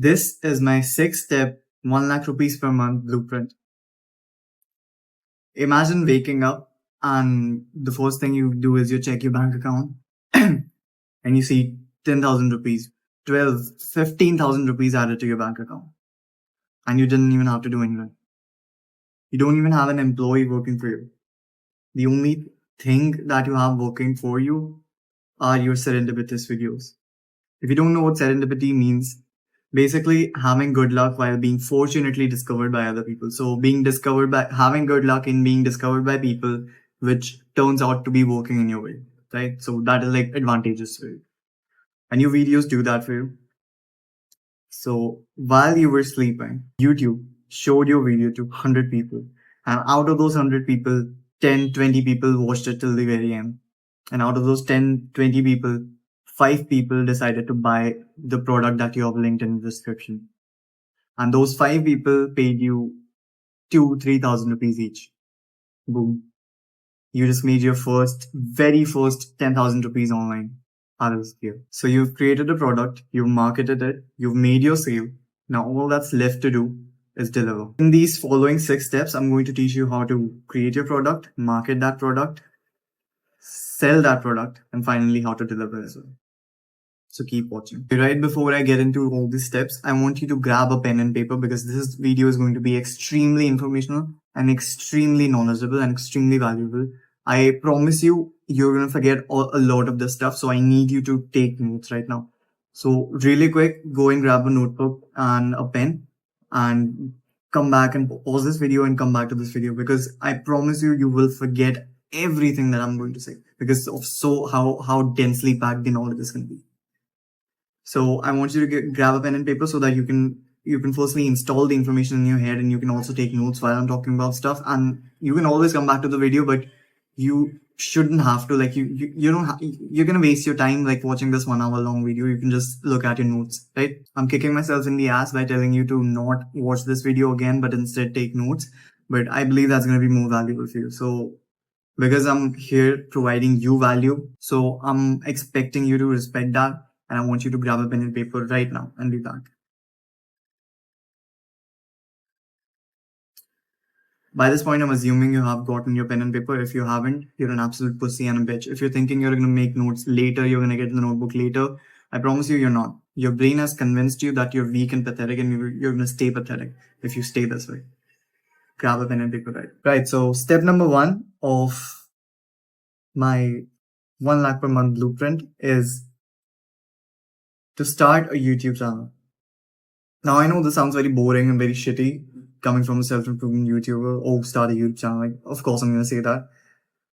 This is my 6-step 1 lakh rupees per month blueprint. Imagine waking up and the first thing you do is you check your bank account and you see 10,000 rupees, 12, 15,000 rupees added to your bank account. And you didn't even have to do anything. You don't even have an employee working for you. The only thing that you have working for you are your serendipitous videos. If you don't know what serendipity means, basically having good luck while being fortunately discovered by other people. So having good luck in being discovered by people which turns out to be working in your way, right? So that is like advantageous for you. And your videos do that for you. So while you were sleeping, YouTube showed your video to 100 people. And out of those 100 people, 10, 20 people watched it till the very end. And out of those 10, 20 people, 5 people decided to buy the product that you have linked in the description. And those 5 people paid you 3,000 rupees each. Boom. You just made your very first 10,000 rupees online out of this deal. So you've created a product, you've marketed it, you've made your sale. Now all that's left to do is deliver. In these following 6 steps, I'm going to teach you how to create your product, market that product, sell that product, and finally how to deliver as well. So keep watching. Right before I get into all these steps, I want you to grab a pen and paper because this video is going to be extremely informational and extremely knowledgeable and extremely valuable. I promise you, you're going to forget a lot of this stuff. So I need you to take notes right now. So really quick, go and grab a notebook and a pen and come back and pause this video and come back to this video because I promise you, you will forget everything that I'm going to say because of how densely packed the knowledge is going to be. So I want you to grab a pen and paper so that you can firstly install the information in your head and you can also take notes while I'm talking about stuff. And you can always come back to the video, but you shouldn't have to, like, you're going to waste your time like watching this 1 hour long video. You can just look at your notes, right? I'm kicking myself in the ass by telling you to not watch this video again, but instead take notes. But I believe that's going to be more valuable for you. So because I'm here providing you value, so I'm expecting you to respect that. And I want you to grab a pen and paper right now and be back. By this point, I'm assuming you have gotten your pen and paper. If you haven't, you're an absolute pussy and a bitch. If you're thinking you're going to make notes later, you're going to get the notebook later, I promise you, you're not. Your brain has convinced you that you're weak and pathetic and you're going to stay pathetic if you stay this way. Grab a pen and paper, right? Right, so step number 1 of my 1 lakh per month blueprint is to start a YouTube channel. Now, I know this sounds very boring and very shitty coming from a self-improvement YouTuber. Oh, start a YouTube channel. Like, of course, I'm going to say that.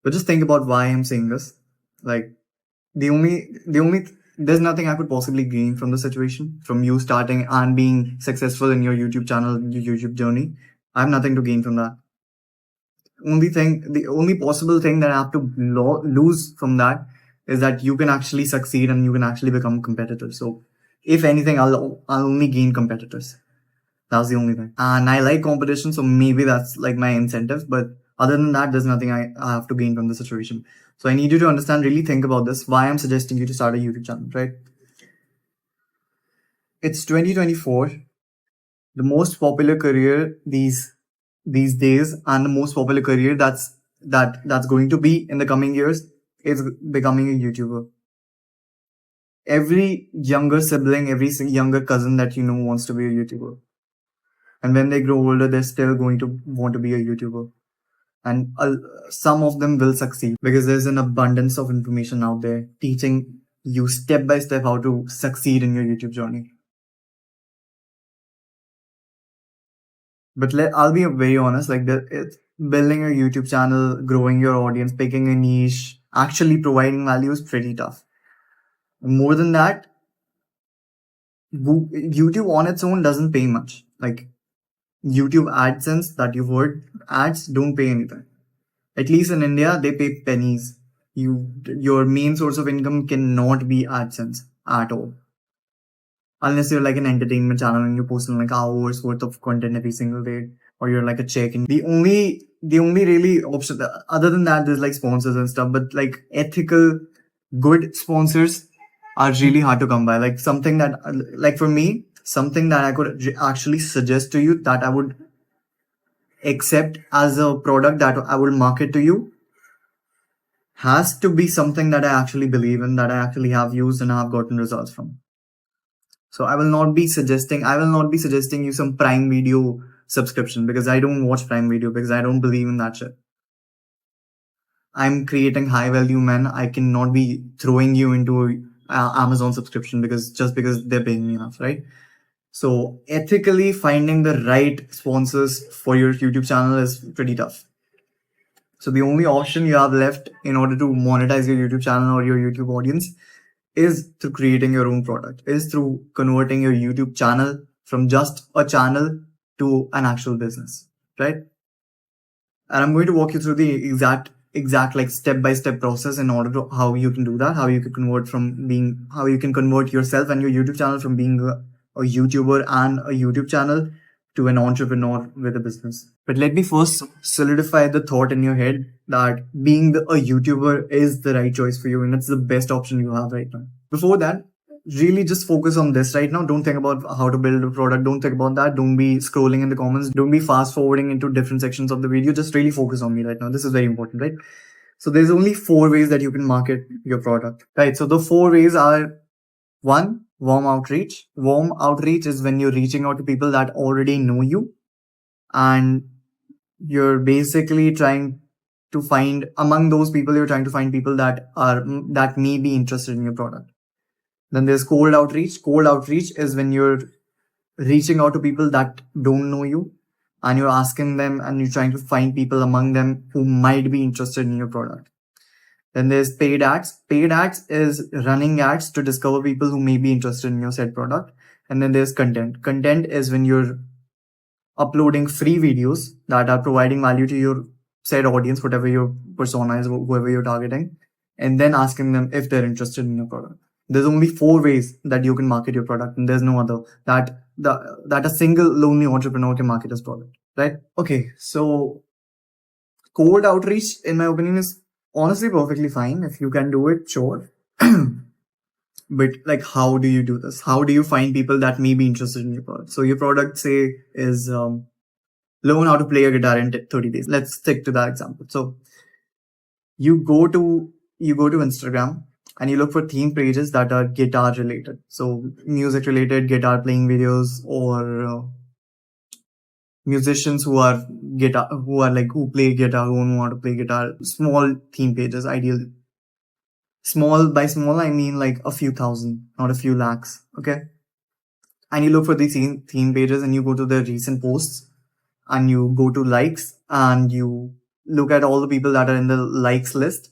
But just think about why I'm saying this. Like, there's nothing I could possibly gain from the situation, from you starting and being successful in your YouTube channel, your YouTube journey. I have nothing to gain from that. The only possible thing that I have to lose from that is that you can actually succeed and you can actually become competitive. So if anything, I'll only gain competitors. That's the only thing. And I like competition, so maybe that's like my incentive. But other than that, there's nothing I have to gain from the situation. So I need you to understand, really think about this, why I'm suggesting you to start a YouTube channel, right? It's 2024. The most popular career these days and the most popular career that's going to be in the coming years is becoming a YouTuber. Every younger sibling, every younger cousin that you know wants to be a YouTuber. And when they grow older, they're still going to want to be a YouTuber. And some of them will succeed because there's an abundance of information out there teaching you step by step how to succeed in your YouTube journey. But I'll be very honest, like it's building a YouTube channel, growing your audience, picking a niche, actually providing value is pretty tough. More than that, YouTube on its own doesn't pay much. Like YouTube AdSense that you've heard, ads don't pay anything. At least in India, they pay pennies. Your main source of income cannot be AdSense at all. Unless you're like an entertainment channel and you're posting like hours worth of content every single day, or you're like a check. And the only really option, other than that, there's like sponsors and stuff, but like ethical, good sponsors are really hard to come by. Like something that, like for me, something that I could actually suggest to you, that I would accept as a product that I will market to you, has to be something that I actually believe in, that I actually have used and have gotten results from. So I will not be suggesting you some Prime Video subscription, because I don't watch Prime Video, because I don't believe in that shit. I'm creating high value men. I cannot be throwing you into Amazon subscription because they're paying me enough, right? So ethically finding the right sponsors for your YouTube channel is pretty tough. So the only option you have left in order to monetize your YouTube channel or your YouTube audience is through creating your own product, is through converting your YouTube channel from just a channel to an actual business, right? And I'm going to walk you through the exact like step-by-step process in order to how you can do that, how you can convert yourself and your YouTube channel from being a YouTuber and a YouTube channel to an entrepreneur with a business. But let me first solidify the thought in your head that being a YouTuber is the right choice for you, and it's the best option you have right now. Before that, really just focus on this right now. Don't think about how to build a product. Don't think about that. Don't be scrolling in the comments. Don't be fast forwarding into different sections of the video. Just really focus on me right now. This is very important, right? So there's only 4 ways that you can market your product, right? So the 4 ways are: 1, warm outreach. Warm outreach is when you're reaching out to people that already know you, and you're basically trying to find among those people, you're trying to find people that may be interested in your product. Then there's cold outreach. Cold outreach is when you're reaching out to people that don't know you, and you're asking them and you're trying to find people among them who might be interested in your product. Then there's paid ads. Paid ads is running ads to discover people who may be interested in your said product. And then there's content. Content is when you're uploading free videos that are providing value to your said audience, whatever your persona is, whoever you're targeting, and then asking them if they're interested in your product. There's only 4 ways that you can market your product, and there's no other that a single lonely entrepreneur can market his product, right? Okay, so cold outreach, in my opinion, is honestly perfectly fine. If you can do it, sure. But like, how do you do this? How do you find people that may be interested in your product? So your product, say, is learn how to play a guitar in 30 days. Let's stick to that example. So you go to Instagram and you look for theme pages that are guitar related. So music related, guitar playing videos, or musicians who play guitar, who know how to play guitar. Small theme pages, ideally. Small, by small, I mean like a few thousand, not a few lakhs. Okay. And you look for these theme pages and you go to the recent posts and you go to likes and you look at all the people that are in the likes list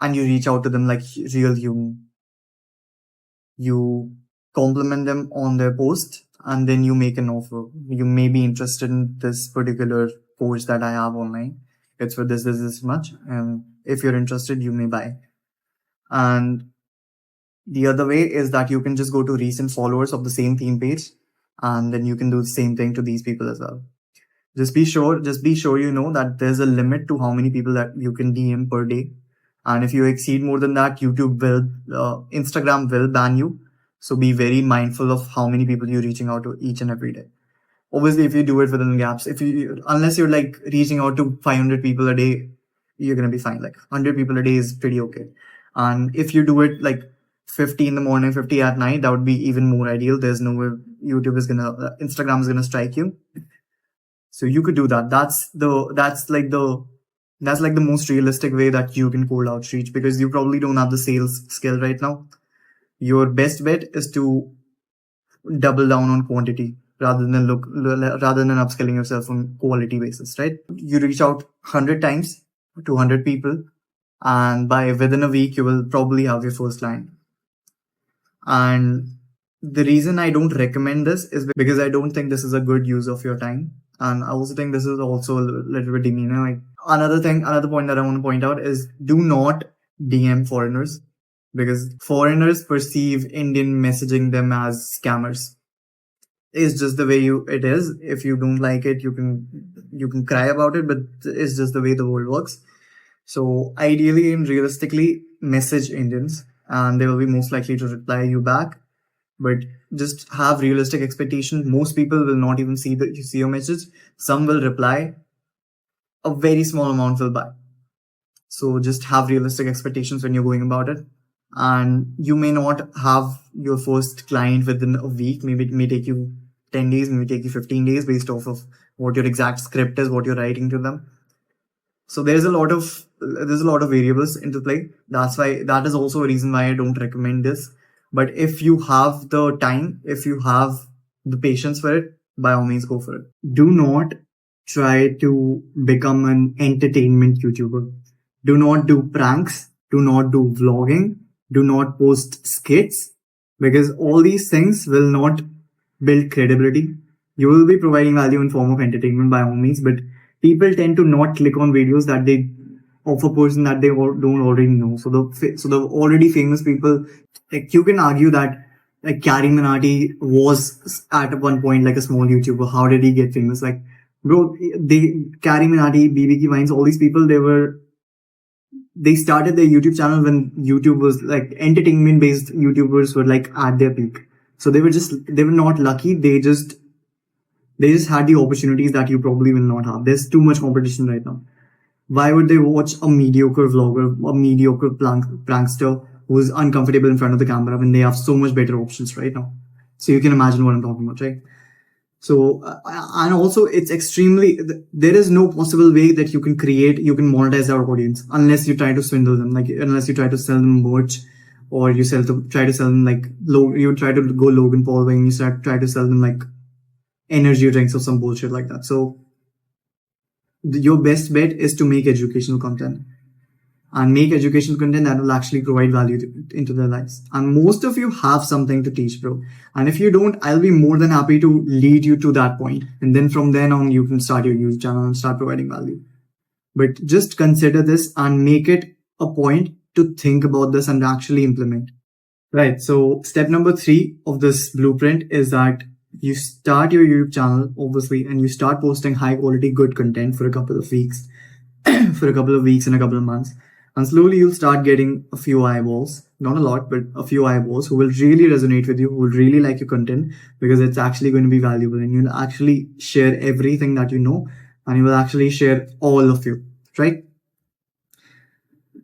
and you reach out to them like real human. You compliment them on their post and then you make an offer. You may be interested in this particular course that I have online. It's for this much. And if you're interested, you may buy. And the other way is that you can just go to recent followers of the same theme page, and then you can do the same thing to these people as well. Just be sure you know that there's a limit to how many people that you can DM per day. And if you exceed more than that, Instagram will ban you. So be very mindful of how many people you're reaching out to each and every day. Obviously, if you do it within gaps, unless you're like reaching out to 500 people a day, you're going to be fine. Like 100 people a day is pretty okay. And if you do it like 50 in the morning, 50 at night, that would be even more ideal. There's no way Instagram is going to strike you. So you could do that. That's like the most realistic way that you can cold outreach, because you probably don't have the sales skill right now. Your best bet is to double down on quantity rather than upskilling yourself on quality basis, right? You reach out 100 times to 100 people, and within a week, you will probably have your first client. And the reason I don't recommend this is because I don't think this is a good use of your time. And I also think this is also a little bit demeaning. Like another point that I want to point out is do not DM foreigners, because foreigners perceive Indian messaging them as scammers. It's just the way it is. If you don't like it, you can cry about it, but it's just the way the world works. So ideally and realistically, message Indians and they will be most likely to reply you back. but just have realistic expectations. Most people will not even see your message. Some will reply, a very small amount will buy. So just have realistic expectations when you're going about it. And you may not have your first client within a week. Maybe it may take you 10 days, maybe take you 15 days based off of what your exact script is, what you're writing to them. So there's a lot of variables into play. That is also a reason why I don't recommend this. But if you have the time, if you have the patience for it, by all means go for it. Do not try to become an entertainment YouTuber. Do not do pranks. Do not do vlogging. Do not post skits, because all these things will not build credibility. You will be providing value in form of entertainment by all means, but people tend to not click on videos that they of a person that they don't already know. So the already famous people, like you can argue that like Carrie Minati was at one point like a small YouTuber. How did he get famous? Like, bro, Carrie Minati, BB Vines, all these people, they started their YouTube channel when YouTube was like entertainment based YouTubers were like at their peak. So they were not lucky. They just had the opportunities that you probably will not have. There's too much competition right now. Why would they watch a mediocre vlogger, a mediocre prankster who's uncomfortable in front of the camera when they have so much better options right now? So you can imagine what I'm talking about, right? So, and also it's there is no possible way that you can monetize our audience unless you try to swindle them, like unless you try to sell them merch, or you try to sell them like you try to go Logan Paul way and you try to sell them like energy drinks or some bullshit like that. So your best bet is to make educational content, and make educational content that will actually provide value into their lives. And most of you have something to teach, bro. And if you don't, I'll be more than happy to lead you to that point. And then from then on, you can start your YouTube channel and start providing value. But just consider this and make it a point to think about this and actually implement. Right. So step number 3 of this blueprint is that you start your YouTube channel, obviously, and you start posting high quality, good content for a couple of weeks, and a couple of months. And slowly you'll start getting a few eyeballs, not a lot, but a few eyeballs who will really resonate with you, who will really like your content, because it's actually going to be valuable, and you'll actually share everything that you know, and you will actually share all of you, right?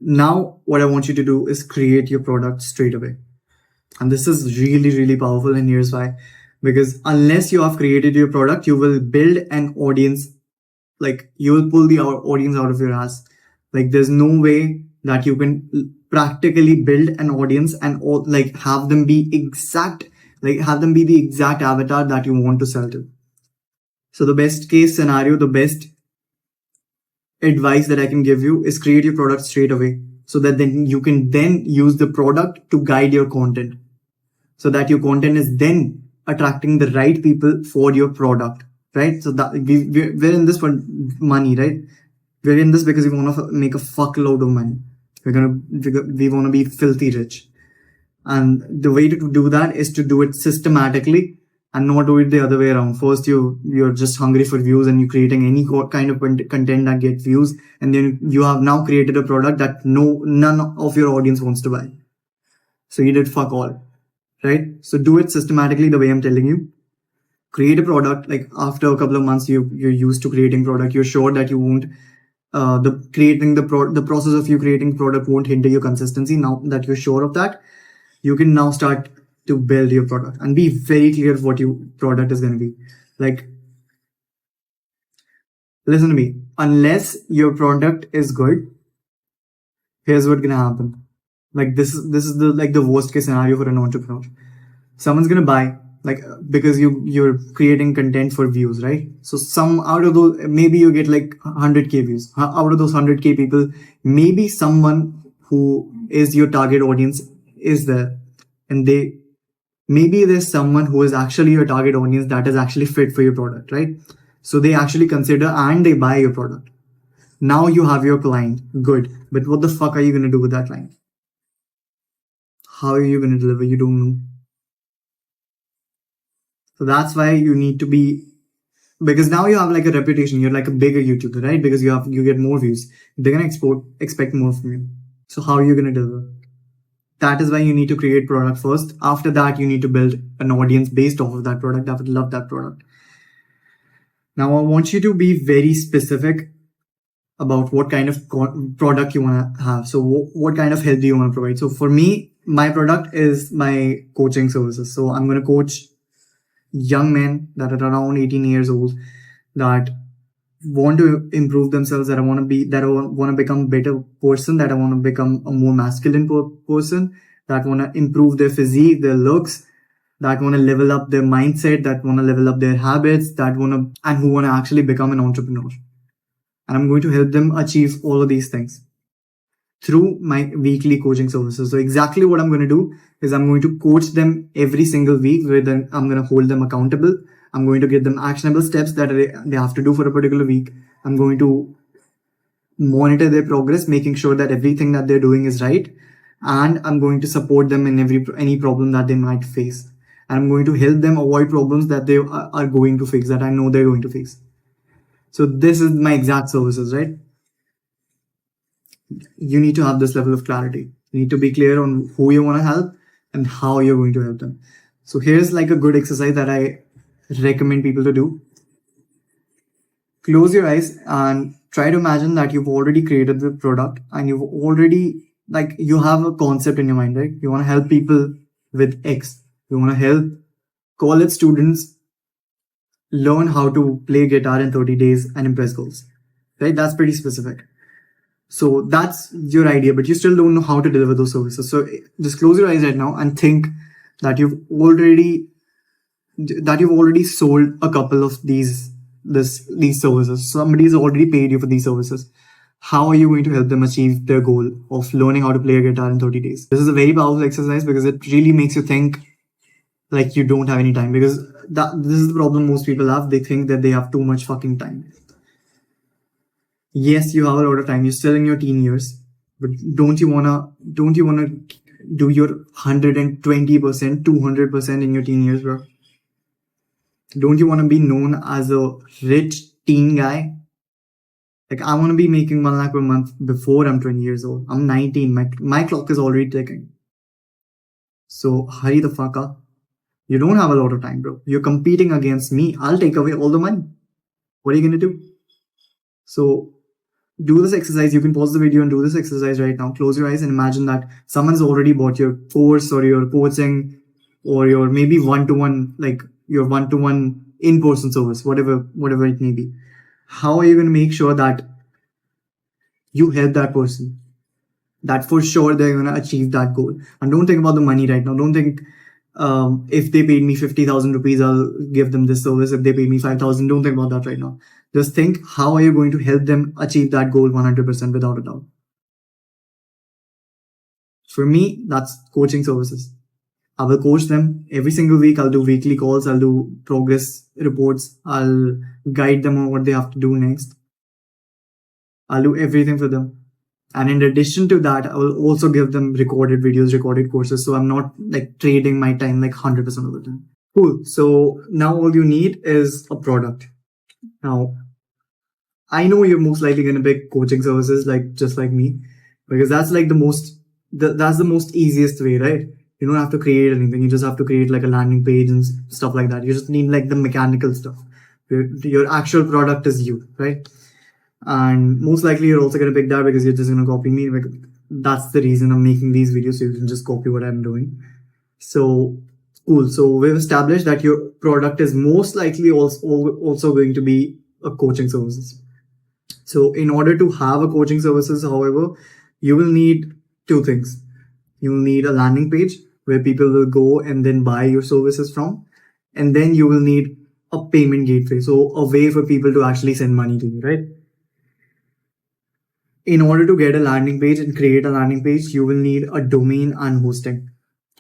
Now, what I want you to do is create your product straight away. And this is really, really powerful, and here's why. Because unless you have created your product, you will build an audience, like you will pull the audience out of your ass. Like there's no way that you can practically build an audience and like have them be the exact avatar that you want to sell to. So the best case scenario, the best advice that I can give you is create your product straight away, so that then you can then use the product to guide your content, so that your content is then attracting the right people for your product, right? So that we're in this for money, right? We're in this because we want to make a fuckload of money. We want to be filthy rich. And the way to do that is to do it systematically and not do it the other way around. First, you're just hungry for views and you're creating any kind of content that gets views. And then you have now created a product that none of your audience wants to buy. So you did fuck all, right? So do it systematically the way I'm telling you. Create a product. Like after a couple of months, you're used to creating product. You're sure that you won't the process of you creating product won't hinder your consistency. Now that you're sure of that, you can now start to build your product and be very clear of what your product is going to be. Like, listen to me. Unless your product is good, here's what's going to happen. Like this is the worst case scenario for an entrepreneur. Someone's going to buy, like, because you're creating content for views, right? So some out of those, maybe you get like 100k views. Out of those 100k people, maybe someone who is your target audience is there, and maybe there's someone who is actually your target audience that is actually fit for your product, right? So they actually consider and they buy your product. Now you have your client, good, but what the fuck are you going to do with that client? How are you going to deliver? You don't know. So that's why you need to be, because now you have like a reputation. You're like a bigger YouTuber, right? Because you get more views. They're going to expect more from you. So how are you going to deliver? That is why you need to create product first. After that, you need to build an audience based off of that product that would love that product. Now, I want you to be very specific about what kind of product you want to have. So what kind of help do you want to provide? So for me, my product is my coaching services. So I'm going to coach young men that are around 18 years old that want to improve themselves, that I want to become a better person, that I want to become a more masculine person, that want to improve their physique, their looks, that want to level up their mindset, that want to level up their habits, and who want to actually become an entrepreneur. And I'm going to help them achieve all of these things through my weekly coaching services. So exactly what I'm going to do is I'm going to coach them every single week, where then I'm going to hold them accountable. I'm going to give them actionable steps that they have to do for a particular week. I'm going to monitor their progress, making sure that everything that they're doing is right. And I'm going to support them in any problem that they might face. And I'm going to help them avoid problems that they are going to face, that I know they're going to face. So this is my exact services, right? You need to have this level of clarity. You need to be clear on who you want to help and how you're going to help them. So here's like a good exercise that I recommend people to do. Close your eyes and try to imagine that you've already created the product and you have a concept in your mind, right? You want to help people with X. You want to help college students learn how to play guitar in 30 days and impress girls, right? That's pretty specific. So that's your idea, but you still don't know how to deliver those services. So just close your eyes right now and think that you've already sold a couple of these services. Somebody's already paid you for these services. How are you going to help them achieve their goal of learning how to play a guitar in 30 days? This is a very powerful exercise because it really makes you think like you don't have any time, because this is the problem most people have. They think that they have too much fucking time. Yes, you have a lot of time. You're still in your teen years, but don't you wanna do your 120%, 200% in your teen years, bro? Don't you want to be known as a rich teen guy? Like, I want to be making 1 lakh per month before I'm 20 years old. I'm 19. My clock is already ticking. So hurry the fuck up. You don't have a lot of time, bro. You're competing against me. I'll take away all the money. What are you going to do? So do this exercise. You can pause the video and do this exercise right now. Close your eyes and imagine that someone's already bought your course or your coaching or your maybe one-to-one, like your one-to-one in-person service, whatever it may be. How are you going to make sure that you help that person? That for sure they're going to achieve that goal. And don't think about the money right now. Don't think if they paid me 50,000 rupees, I'll give them this service. If they pay me 5,000, don't think about that right now. Just think, how are you going to help them achieve that goal 100% without a doubt? For me, that's coaching services. I will coach them every single week. I'll do weekly calls. I'll do progress reports. I'll guide them on what they have to do next. I'll do everything for them. And in addition to that, I will also give them recorded videos, recorded courses. So I'm not like trading my time like 100% of the time. Cool. So now all you need is a product. Now, I know you're most likely going to pick coaching services just like me, because that's like that's the most easiest way, right? You don't have to create anything. You just have to create like a landing page and stuff like that. You just need like the mechanical stuff. Your actual product is you, right? And most likely you're also going to pick that because you're just going to copy me. That's the reason I'm making these videos, so you can just copy what I'm doing. So cool. So we've established that your product is most likely also going to be a coaching services. So in order to have a coaching services, however, you will need two things. You will need a landing page where people will go and then buy your services from. And then you will need a payment gateway. So a way for people to actually send money to you, right? In order to get a landing page and create a landing page, you will need a domain and hosting.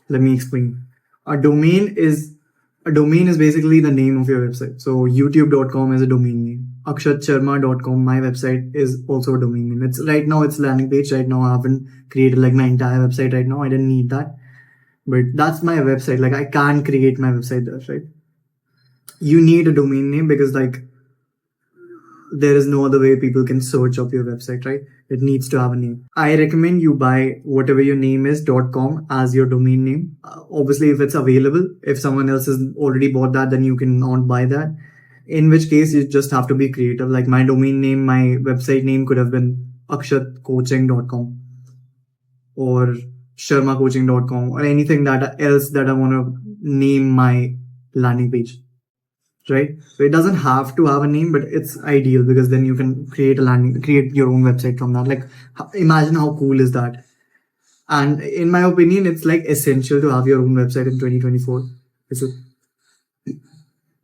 Let me explain. A domain is basically the name of your website. So youtube.com is a domain name. Akshath.sharma.com, my website, is also a domain name. It's landing page. Right now I haven't created like my entire website right now. I didn't need that. But that's my website. Like, I can't create my website there, right? You need a domain name because like there is no other way people can search up your website, right? It needs to have a name. I recommend you buy whatever your name is .com as your domain name. Obviously, if it's available, if someone else has already bought that, then you can not buy that. In which case, you just have to be creative. Like my domain name, my website name could have been akshathcoaching.com or sharmacoaching.com or anything that else that I want to name my landing page, right? So it doesn't have to have a name, but it's ideal because then you can create your own website from that. Like, imagine how cool is that? And in my opinion, it's like essential to have your own website in 2024. It's a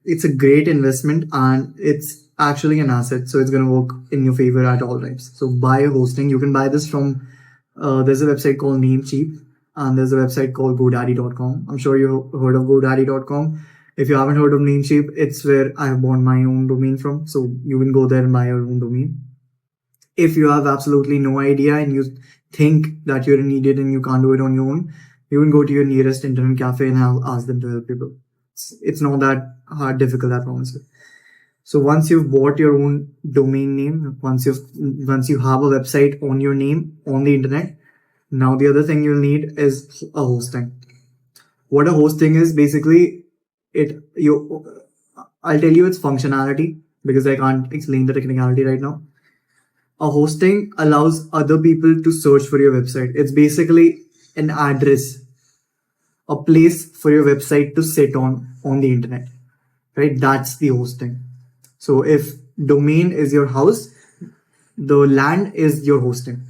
it's a great investment and it's actually an asset, so it's going to work in your favor at all times. So buy hosting. You can buy this from there's a website called Namecheap and there's a website called godaddy.com. I'm sure you've heard of godaddy.com. If you haven't heard of Namecheap, it's where I have bought my own domain from, so you can go there and buy your own domain. If you have absolutely no idea and you think that you're an idiot and you can't do it on your own, you can go to your nearest internet cafe and ask them to help you. It's not that difficult, I promise you. So once you've bought your own domain name, once you have a website on your name on the internet, now the other thing you'll need is a hosting. What a hosting is basically, I'll tell you its functionality because I can't explain the technicality right now. A hosting allows other people to search for your website. It's basically an address, a place for your website to sit on the internet, right? That's the hosting. So if domain is your house, the land is your hosting,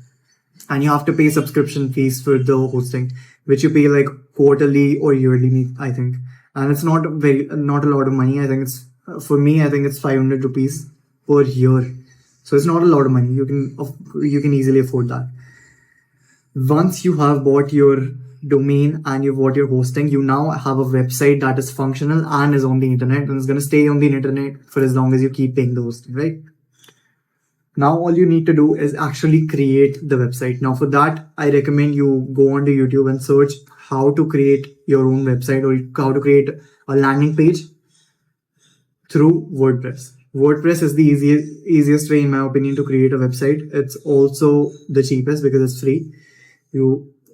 and you have to pay subscription fees for the hosting, which you pay like quarterly or yearly, I think. And it's not a lot of money. I think it's 500 rupees per year. So it's not a lot of money. You can easily afford that. Once you have bought your domain and you've bought your hosting, you now have a website that is functional and is on the internet and is going to stay on the internet for as long as you keep paying the hosting, right? Now all you need to do is actually create the website. Now for that, I recommend you go onto YouTube and search how to create your own website or how to create a landing page through WordPress. WordPress is the easiest way, in my opinion, to create a website. It's also the cheapest because it's free.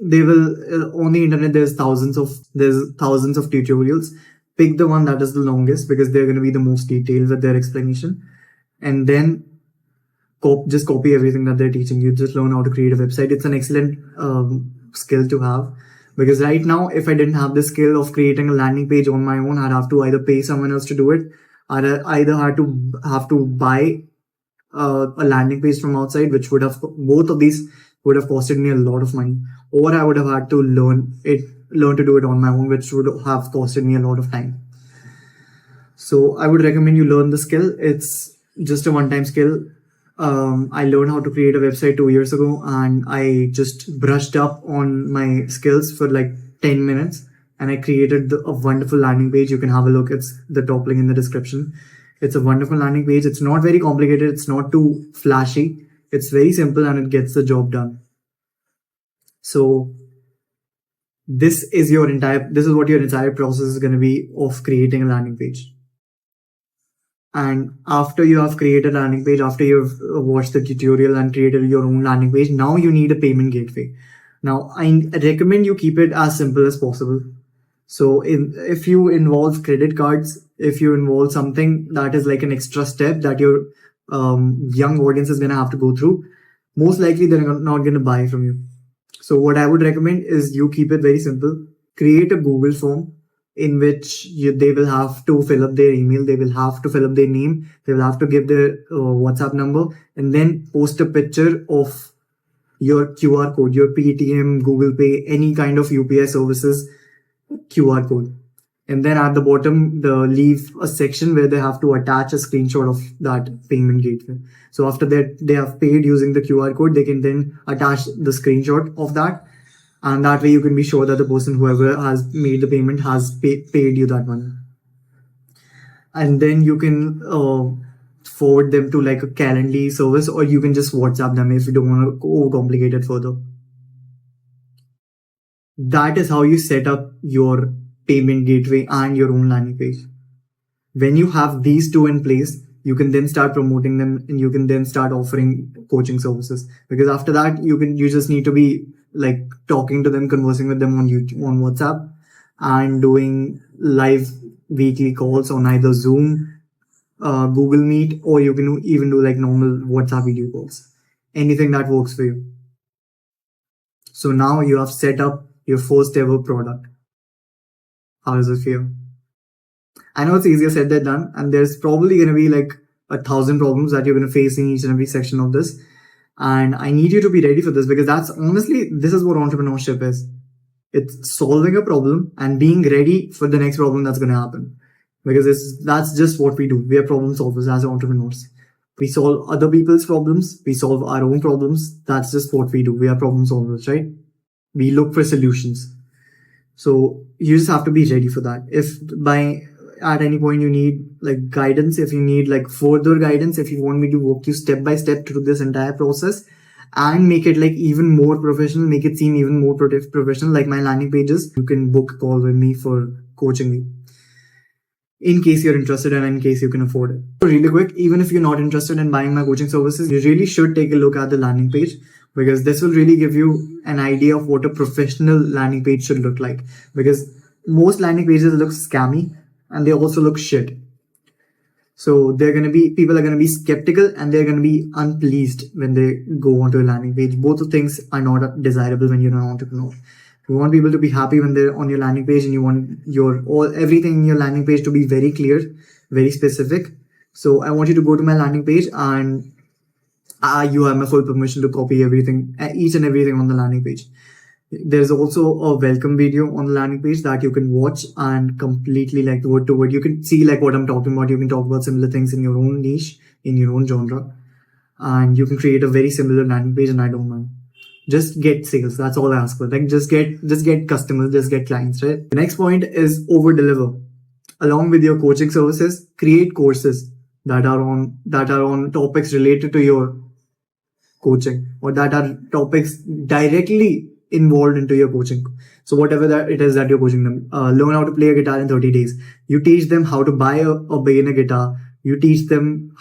They will on the internet. There's thousands of tutorials. Pick the one that is the longest because they're going to be the most detailed with their explanation, and then just copy everything that they're teaching you. Just learn how to create a website. It's an excellent skill to have, because right now, if I didn't have the skill of creating a landing page on my own, I'd have to either pay someone else to do it. I'd either have to buy a landing page from outside, which would have, both of these would have costed me a lot of money, or I would have had to learn to do it on my own, which would have costed me a lot of time. So I would recommend you learn the skill. It's just a one-time skill. I learned how to create a website 2 years ago, and I just brushed up on my skills for like 10 minutes. And I created a wonderful landing page. You can have a look. It's the top link in the description. It's a wonderful landing page. It's not very complicated. It's not too flashy. It's very simple and it gets the job done. So this is what your entire process is going to be of creating a landing page. And after you have created a landing page, after you've watched the tutorial and created your own landing page, now you need a payment gateway. Now I recommend you keep it as simple as possible. So if you involve credit cards, if you involve something that is like an extra step that your young audience is going to have to go through, most likely they're not going to buy from you. So what I would recommend is you keep it very simple. Create a Google form in which they will have to fill up their email, they will have to fill up their name, they will have to give their WhatsApp number, and then post a picture of your QR code, your Paytm, Google Pay, any kind of UPI services QR code. And then at the bottom, leave a section where they have to attach a screenshot of that payment gateway. So after that, they have paid using the QR code, they can then attach the screenshot of that. And that way you can be sure that the person, whoever has made the payment, has paid you that money. And then you can forward them to like a Calendly service, or you can just WhatsApp them if you don't want to overcomplicate it further. That is how you set up your payment gateway and your own landing page. When you have these two in place, you can then start promoting them, and you can then start offering coaching services. Because after that, you just need to be like talking to them, conversing with them on YouTube, on WhatsApp, and doing live weekly calls on either Zoom, Google Meet, or you can even do like normal WhatsApp video calls. Anything that works for you. So now you have set up your first ever product. How does it feel? I know it's easier said than done, and there's probably going to be like 1,000 problems that you're going to face in each and every section of this. And I need you to be ready for this, because that's honestly, this is what entrepreneurship is. It's solving a problem and being ready for the next problem that's going to happen. Because that's just what we do. We are problem solvers as entrepreneurs. We solve other people's problems. We solve our own problems. That's just what we do. We are problem solvers, right? We look for solutions. So you just have to be ready for that. If at any point you need like guidance, if you need like further guidance, if you want me to walk you step by step through this entire process and make it like even more professional, make it seem even more professional, like my landing pages, you can book a call with me for coaching me, in case you're interested and in case you can afford it. So really quick, even if you're not interested in buying my coaching services, you really should take a look at the landing page, because this will really give you an idea of what a professional landing page should look like. Because most landing pages look scammy and they also look shit. So people are going to be skeptical and they're going to be unpleased when they go onto a landing page. Both of things are not desirable when you're an entrepreneur. You want people to be happy when they're on your landing page, and you want everything in your landing page to be very clear, very specific. So I want you to go to my landing page, and you have my full permission to copy everything, each and everything on the landing page. There's also a welcome video on the landing page that you can watch and completely like word to word. You can see like what I'm talking about. You can talk about similar things in your own niche, in your own genre, and you can create a very similar landing page, and I don't mind. Just get sales. That's all I ask for. Like just get customers, just get clients, right? The next point is over deliver. Along with your coaching services, create courses that are on topics related to your coaching, or that are topics directly involved into your coaching. So whatever that it is that you're coaching them, learn how to play a guitar in 30 days. You teach them how to buy a beginner guitar. You teach them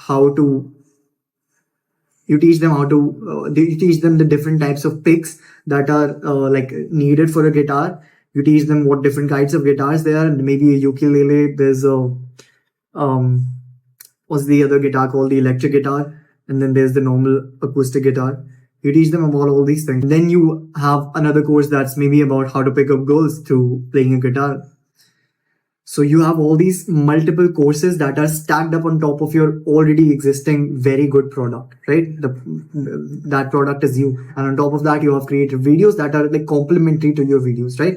you teach them the different types of picks that are like needed for a guitar. You teach them what different kinds of guitars there are. Maybe a ukulele. There's a what's the other guitar called? The electric guitar. And then there's the normal acoustic guitar. You teach them about all these things. And then you have another course that's maybe about how to pick up girls through playing a guitar. So you have all these multiple courses that are stacked up on top of your already existing very good product, right? That product is you. And on top of that, you have created videos that are like complementary to your videos, right?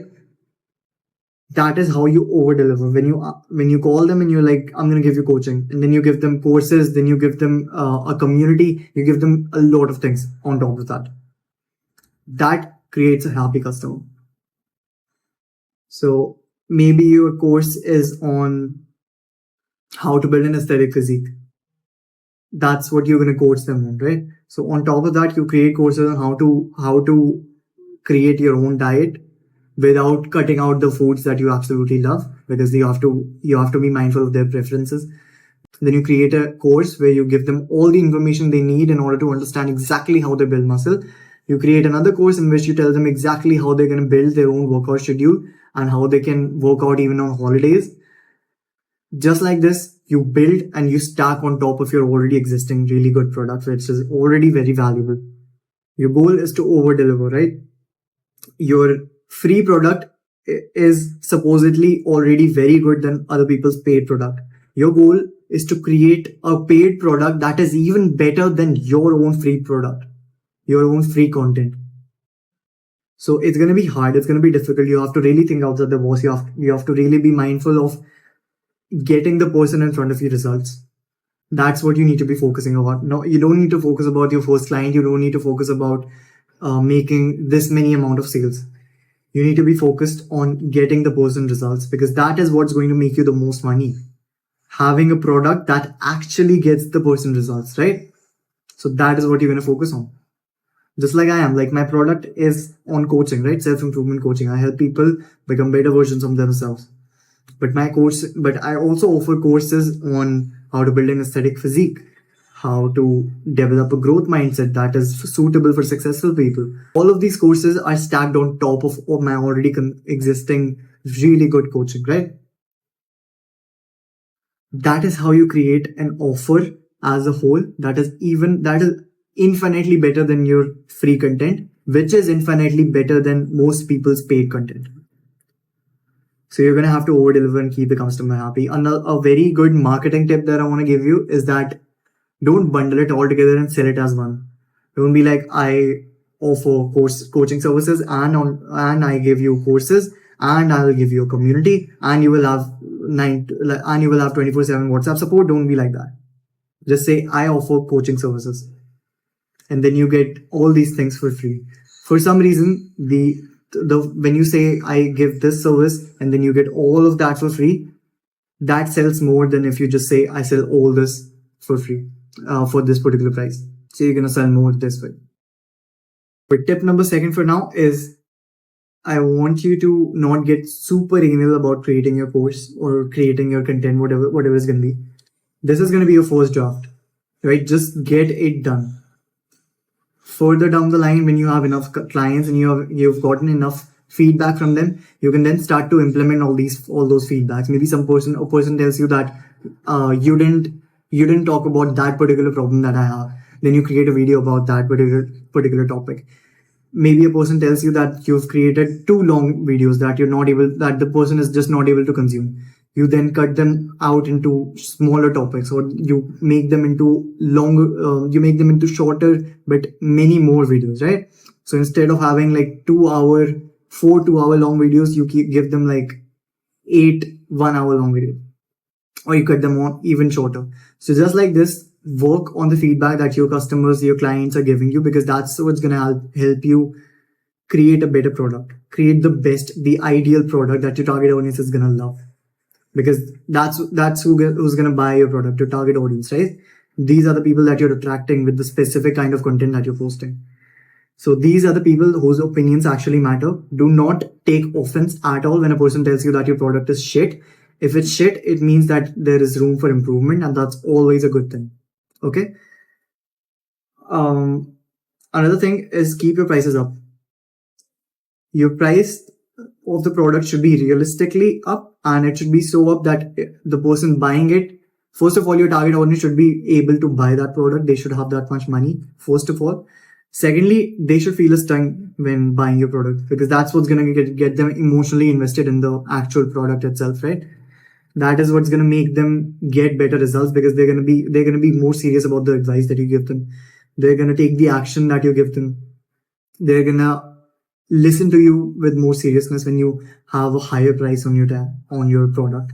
That is how you over deliver. When you call them and you're like, I'm going to give you coaching, and then you give them courses, then you give them a community, you give them a lot of things on top of that. That creates a happy customer. So maybe your course is on how to build an aesthetic physique. That's what you're going to coach them on, right? So on top of that, you create courses on how to create your own diet without cutting out the foods that you absolutely love, because you have to be mindful of their preferences. Then you create a course where you give them all the information they need in order to understand exactly how they build muscle. You create another course in which you tell them exactly how they're going to build their own workout schedule and how they can work out even on holidays. Just like this, you build and you stack on top of your already existing really good product, which is already very valuable. Your goal is to over deliver, right? Your free product is supposedly already very good than other people's paid product. Your goal is to create a paid product that is even better than your own free product, your own free content. So it's going to be hard. It's going to be difficult. You have to really think outside the box. You have to really be mindful of getting the person in front of you results. That's what you need to be focusing on. No, you don't need to focus about your first client. You don't need to focus about making this many amount of sales. You need to be focused on getting the person results, because that is what's going to make you the most money. Having a product that actually gets the person results, right? So that is what you're going to focus on. Just like I am, like my product is on coaching, right? Self-improvement coaching. I help people become better versions of themselves. But I also offer courses on how to build an aesthetic physique, how to develop a growth mindset that is suitable for successful people. All of these courses are stacked on top of my already existing really good coaching, right? That is how you create an offer as a whole that is infinitely better than your free content, which is infinitely better than most people's paid content. So you're going to have to over deliver and keep the customer happy. A very good marketing tip that I want to give you is that don't bundle it all together and sell it as one. Don't be like, I offer coaching services and I give you courses and I'll give you a community and you will have 24/7 WhatsApp support. Don't be like that. Just say, I offer coaching services, and then you get all these things for free. For some reason, when you say I give this service and then you get all of that for free, that sells more than if you just say I sell all this for free for this particular price. So you're gonna sell more this way. But tip number 2 for now is, I want you to not get super anal about creating your course or creating your content, whatever it's gonna be. This is gonna be your first draft, right? Just get it done. Further down the line, when you have enough clients and you've gotten enough feedback from them, you can then start to implement all those feedbacks. Maybe a person tells you that you didn't talk about that particular problem that I have. Then you create a video about that particular topic. Maybe a person tells you that you've created too long videos that the person is just not able to consume. You then cut them out into smaller topics, or you make them into shorter but many more videos, right? So instead of having like 4 2-hour long videos, you give them like 8 1-hour long videos, or you cut them on even shorter. So just like this, work on the feedback that your customers, your clients are giving you, because that's what's going to help you create a better product, create the ideal product that your target audience is going to love, because that's who's going to buy your product, your target audience, right? These are the people that you're attracting with the specific kind of content that you're posting. So these are the people whose opinions actually matter. Do not take offense at all when a person tells you that your product is shit. If it's shit, it means that there is room for improvement, and that's always a good thing. Okay. Another thing is, keep your prices up. Your price of the product should be realistically up, and it should be so up that the person buying it, first of all, your target audience should be able to buy that product. They should have that much money, first of all. Secondly, they should feel a stung when buying your product, because that's what's going to get them emotionally invested in the actual product itself, right? That is what's going to make them get better results, because they're going to be more serious about the advice that you give them. They're going to take the action that you give them. They're going to listen to you with more seriousness when you have a higher price on your product.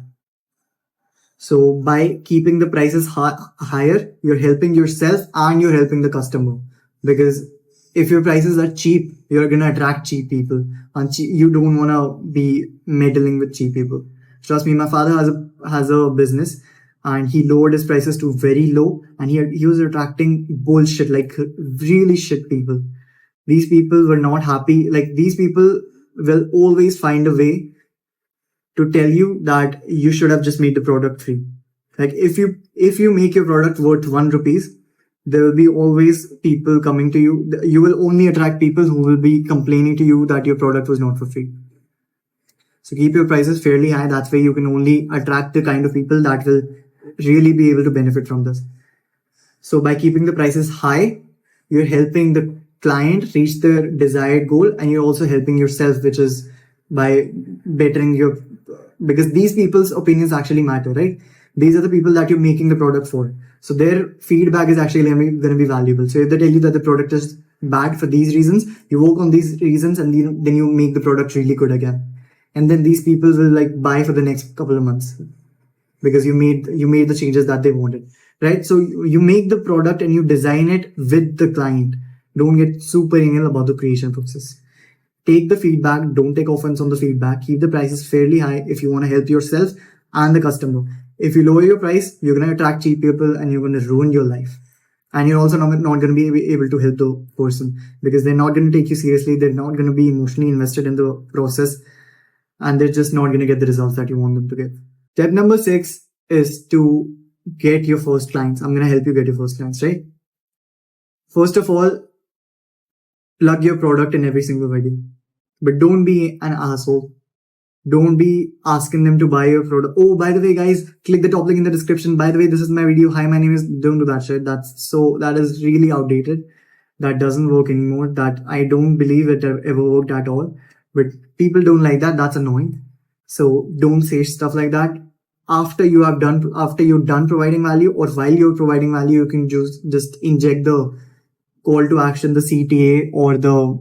So by keeping the prices higher, you're helping yourself and you're helping the customer, because if your prices are cheap, you're going to attract cheap people, and you don't want to be meddling with cheap people. Trust me, my father has a business, and he lowered his prices to very low, and he was attracting bullshit, like really shit people. These people were not happy. Like, these people will always find a way to tell you that you should have just made the product free. Like, if you make your product worth 1 rupees, there will be always people coming to you. You will only attract people who will be complaining to you that your product was not for free. So keep your prices fairly high. That way you can only attract the kind of people that will really be able to benefit from this. So by keeping the prices high, you're helping the client reach their desired goal, and you're also helping yourself, which is by bettering because these people's opinions actually matter, right? These are the people that you're making the product for. So their feedback is actually going to be valuable. So if they tell you that the product is bad for these reasons, you work on these reasons, and then you make the product really good again. And then these people will like buy for the next couple of months, because you made the changes that they wanted, right? So you make the product and you design it with the client. Don't get super anal about the creation process. Take the feedback. Don't take offense on the feedback. Keep the prices fairly high if you want to help yourself and the customer. If you lower your price, you're going to attract cheap people and you're going to ruin your life. And you're also not going to be able to help the person, because they're not going to take you seriously. They're not going to be emotionally invested in the process, and they're just not going to get the results that you want them to get. Step number 6 is to get your first clients. I'm going to help you get your first clients, right? First of all, plug your product in every single video. But don't be an asshole. Don't be asking them to buy your product. Oh, by the way, guys, click the top link in the description. By the way, this is my video. Hi, my name is. Don't do that shit. That is really outdated. That doesn't work anymore. That I don't believe it ever worked at all. But people don't like that. That's annoying. So don't say stuff like that. After you're done providing value, or while you're providing value, you can just inject the call to action, the CTA, or the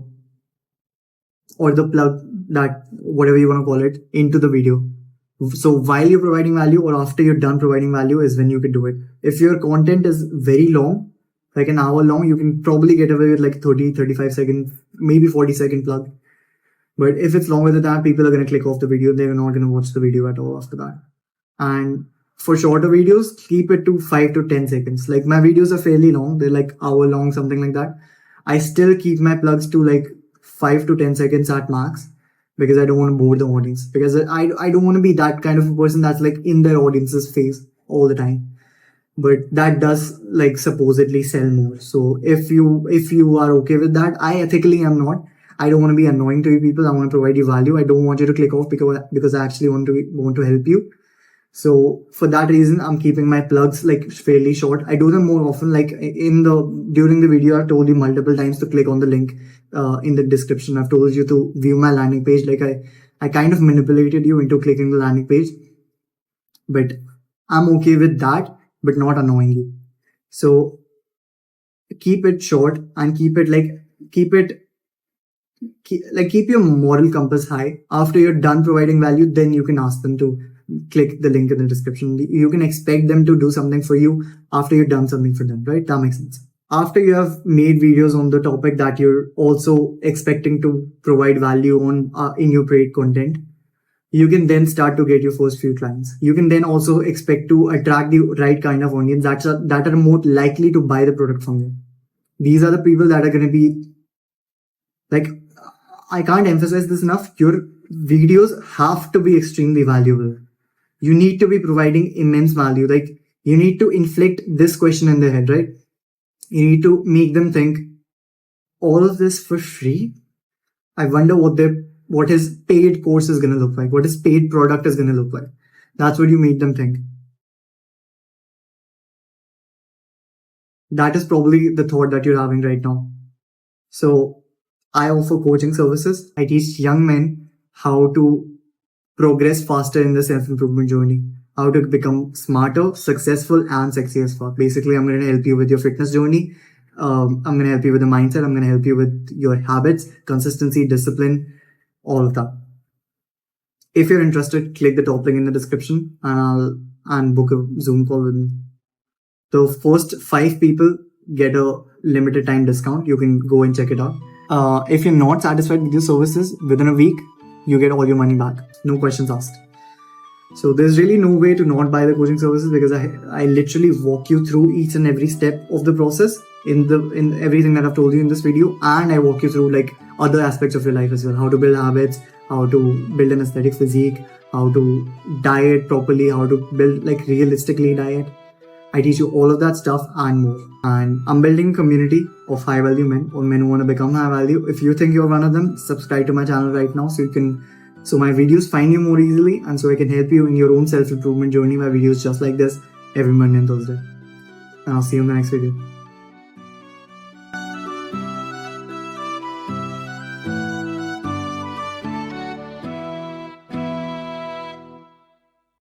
plug, that whatever you want to call it, into the video. So while you're providing value or after you're done providing value is when you can do it. If your content is very long, like an hour long, you can probably get away with like 35 seconds, maybe 40-second plug. But if it's longer than that, people are going to click off the video. They're not going to watch the video at all after that. And for shorter videos, keep it to 5 to 10 seconds. Like my videos are fairly long. They're like hour long, something like that. I still keep my plugs to like 5 to 10 seconds at max, because I don't want to bore the audience, because I don't want to be that kind of a person that's like in their audience's face all the time. But that does like supposedly sell more. So if you are okay with that, I ethically am not. I don't want to be annoying to you people. I want to provide you value. I don't want you to click off because I actually want to help you. So for that reason, I'm keeping my plugs like fairly short. I do them more often. Like during the video, I've told you multiple times to click on the link in the description. I've told you to view my landing page. Like I kind of manipulated you into clicking the landing page, but I'm okay with that, but not annoying you. So keep it short and keep your moral compass high. After you're done providing value, then you can ask them to click the link in the description. You can expect them to do something for you after you've done something for them, right? That makes sense. After you have made videos on the topic that you're also expecting to provide value on in your paid content, you can then start to get your first few clients. You can then also expect to attract the right kind of audience that are more likely to buy the product from you. These are the people that are going to be like, I can't emphasize this enough. Your videos have to be extremely valuable. You need to be providing immense value. Like you need to inflict this question in their head, right? You need to make them think, all of this for free? I wonder what his paid course is going to look like, what his paid product is going to look like. That's what you make them think. That is probably the thought that you're having right now. So I offer coaching services. I teach young men how to progress faster in the self-improvement journey, how to become smarter, successful, and sexy as fuck. Basically, I'm going to help you with your fitness journey. I'm going to help you with the mindset. I'm going to help you with your habits, consistency, discipline, all of that. If you're interested, click the top link in the description and book a Zoom call with me. The first 5 people get a limited time discount. You can go and check it out. If you're not satisfied with your services, within a week, you get all your money back. No questions asked. So there's really no way to not buy the coaching services, because I literally walk you through each and every step of the process in everything that I've told you in this video, and I walk you through like other aspects of your life as well. How to build habits, how to build an aesthetic physique, how to diet properly, how to build like realistically diet. I teach you all of that stuff and more. And I'm building a community of high value men, or men who want to become high value. If you think you're one of them, subscribe to my channel right now so my videos find you more easily, and so I can help you in your own self-improvement journey. My videos just like this every Monday and Thursday. And I'll see you in the next video.